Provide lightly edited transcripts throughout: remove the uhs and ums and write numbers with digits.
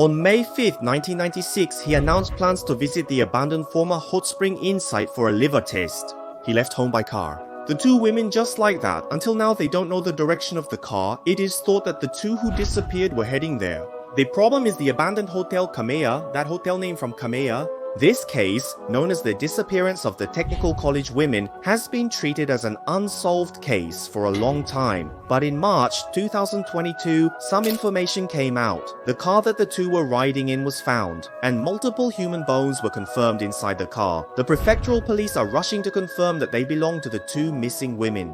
On May 5, 1996, he announced plans to visit the abandoned former hot spring inn site for a liver test. He left home by car. The two women just like that. Until now, they don't know the direction of the car. It is thought that the two who disappeared were heading there. The problem is the abandoned hotel Kameya, that hotel name from Kameya. This case, known as the Disappearance of the Technical College Women, has been treated as an unsolved case for a long time. But in March 2022, some information came out. The car that the two were riding in was found, and multiple human bones were confirmed inside the car. The prefectural police are rushing to confirm that they belong to the two missing women.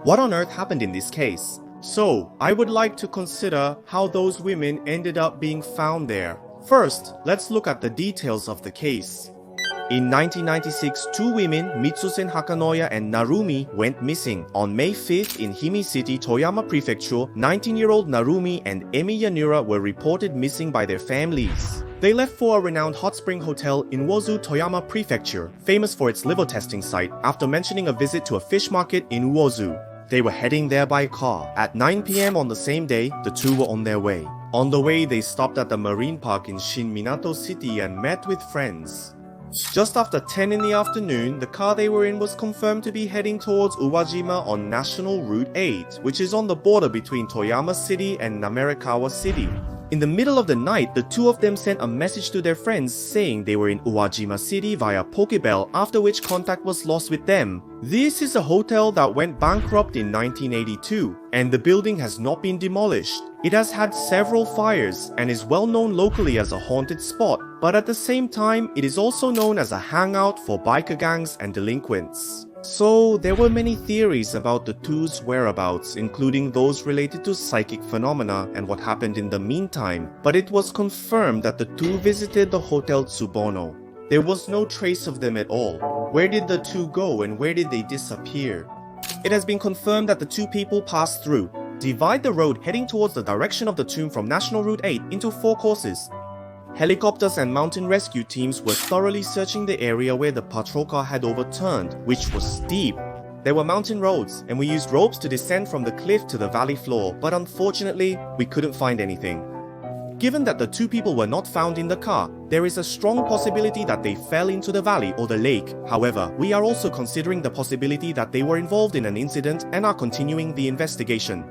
What on earth happened in this case? So, I would like to consider how those women ended up being found there. First, let's look at the details of the case. In 1996, two women, Mitsusen Hakanoya and Narumi, went missing. On May 5th in Himi City, Toyama Prefecture, 19-year-old Narumi and Emi Yanura were reported missing by their families. They left for a renowned hot spring hotel in Uozu, Toyama Prefecture, famous for its liver testing site, after mentioning a visit to a fish market in Uozu. They were heading there by car. At 9 p.m. on the same day, the two were on their way. On the way, they stopped at the marine park in Shinminato City and met with friends. Just after 10 in the afternoon, the car they were in was confirmed to be heading towards Uwajima on National Route 8, which is on the border between Toyama City and Namerikawa City. In the middle of the night, the two of them sent a message to their friends saying they were in Uwajima City via Pokebell, after which contact was lost with them. This is a hotel that went bankrupt in 1982, and the building has not been demolished. It has had several fires and is well known locally as a haunted spot, but at the same time, it is also known as a hangout for biker gangs and delinquents. So, there were many theories about the two's whereabouts, including those related to psychic phenomena and what happened in the meantime, but it was confirmed that the two visited the Hotel Tsubono. There was no trace of them at all. Where did the two go and where did they disappear? It has been confirmed that the two people passed through. Divide the road heading towards the direction of the tomb from National Route 8 into 4 courses. Helicopters and mountain rescue teams were thoroughly searching the area where the patrol car had overturned, which was steep. There were mountain roads, and we used ropes to descend from the cliff to the valley floor, but unfortunately, we couldn't find anything. Given that the two people were not found in the car, there is a strong possibility that they fell into the valley or the lake. However, we are also considering the possibility that they were involved in an incident and are continuing the investigation.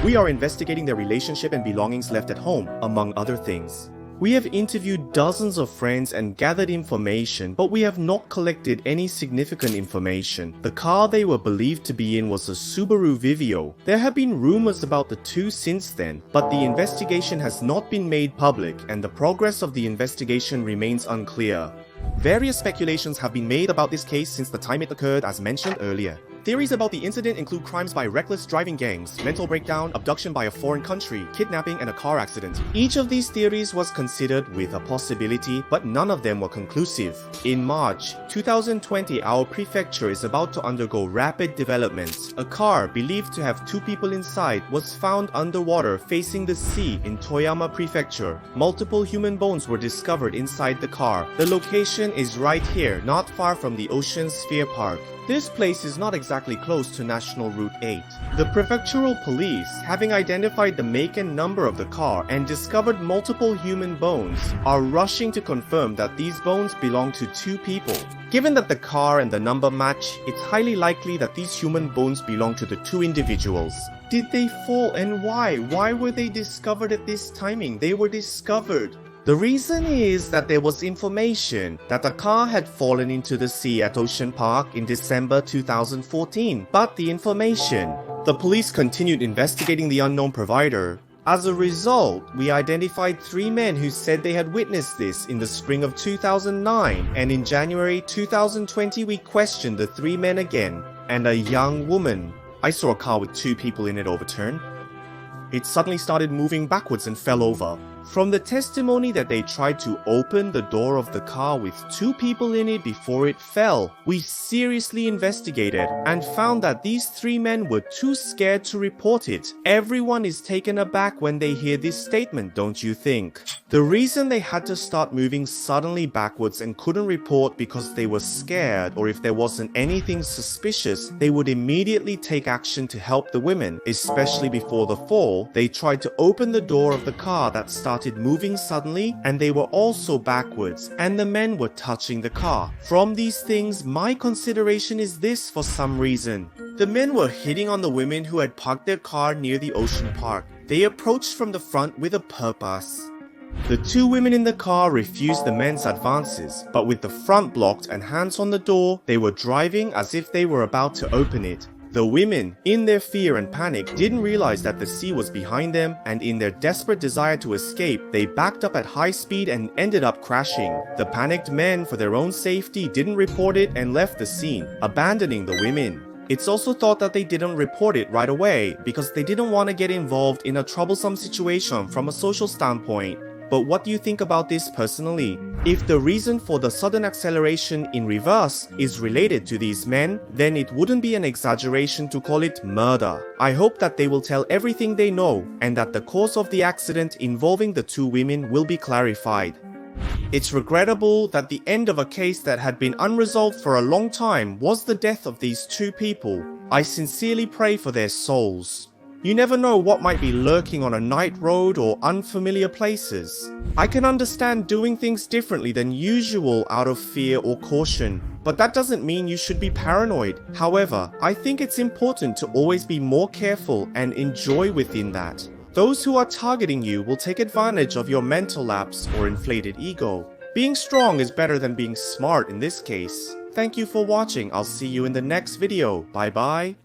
We are investigating their relationship and belongings left at home, among other things. We have interviewed dozens of friends and gathered information, but we have not collected any significant information. The car they were believed to be in was a Subaru Vivio. There have been rumors about the two since then, but the investigation has not been made public and the progress of the investigation remains unclear. Various speculations have been made about this case since the time it occurred, as mentioned earlier. Theories about the incident include crimes by reckless driving gangs, mental breakdown, abduction by a foreign country, kidnapping, and a car accident. Each of these theories was considered with a possibility, but none of them were conclusive. In March 2020, our prefecture is about to undergo rapid developments. A car believed to have two people inside was found underwater facing the sea in Toyama Prefecture. Multiple human bones were discovered inside the car. The location is right here, not far from the Ocean Sphere Park. This place is not exactly close to National Route 8. The prefectural police, having identified the make and number of the car and discovered multiple human bones, are rushing to confirm that these bones belong to two people. Given that the car and the number match, it's highly likely that these human bones belong to the two individuals. Did they fall and why? Why were they discovered at this timing? They were discovered. The reason is that there was information that a car had fallen into the sea at Ocean Park in December 2014, but the police continued investigating the unknown provider. As a result, we identified 3 men who said they had witnessed this in the spring of 2009, and in January 2020 we questioned the 3 men again, and a young woman. I saw a car with 2 people in it overturn. It suddenly started moving backwards and fell over. From the testimony that they tried to open the door of the car with 2 people in it before it fell, we seriously investigated and found that these 3 men were too scared to report it. Everyone is taken aback when they hear this statement, don't you think? The reason they had to start moving suddenly backwards and couldn't report because they were scared, or if there wasn't anything suspicious, they would immediately take action to help the women. Especially before the fall, they tried to open the door of the car that started started moving suddenly, and they were also backwards, and the men were touching the car. From these things, my consideration is this for some reason. The men were hitting on the women who had parked their car near the ocean park. They approached from the front with a purpose. The two women in the car refused the men's advances, but with the front blocked and hands on the door, they were driving as if they were about to open it. The women, in their fear and panic, didn't realize that the sea was behind them, and in their desperate desire to escape, they backed up at high speed and ended up crashing. The panicked men, for their own safety, didn't report it and left the scene, abandoning the women. It's also thought that they didn't report it right away because they didn't want to get involved in a troublesome situation from a social standpoint. But what do you think about this personally? If the reason for the sudden acceleration in reverse is related to these men, then it wouldn't be an exaggeration to call it murder. I hope that they will tell everything they know and that the cause of the accident involving the two women will be clarified. It's regrettable that the end of a case that had been unresolved for a long time was the death of these two people. I sincerely pray for their souls. You never know what might be lurking on a night road or unfamiliar places. I can understand doing things differently than usual out of fear or caution, but that doesn't mean you should be paranoid. However, I think it's important to always be more careful and enjoy within that. Those who are targeting you will take advantage of your mental lapse or inflated ego. Being strong is better than being smart in this case. Thank you for watching. I'll see you in the next video. Bye bye.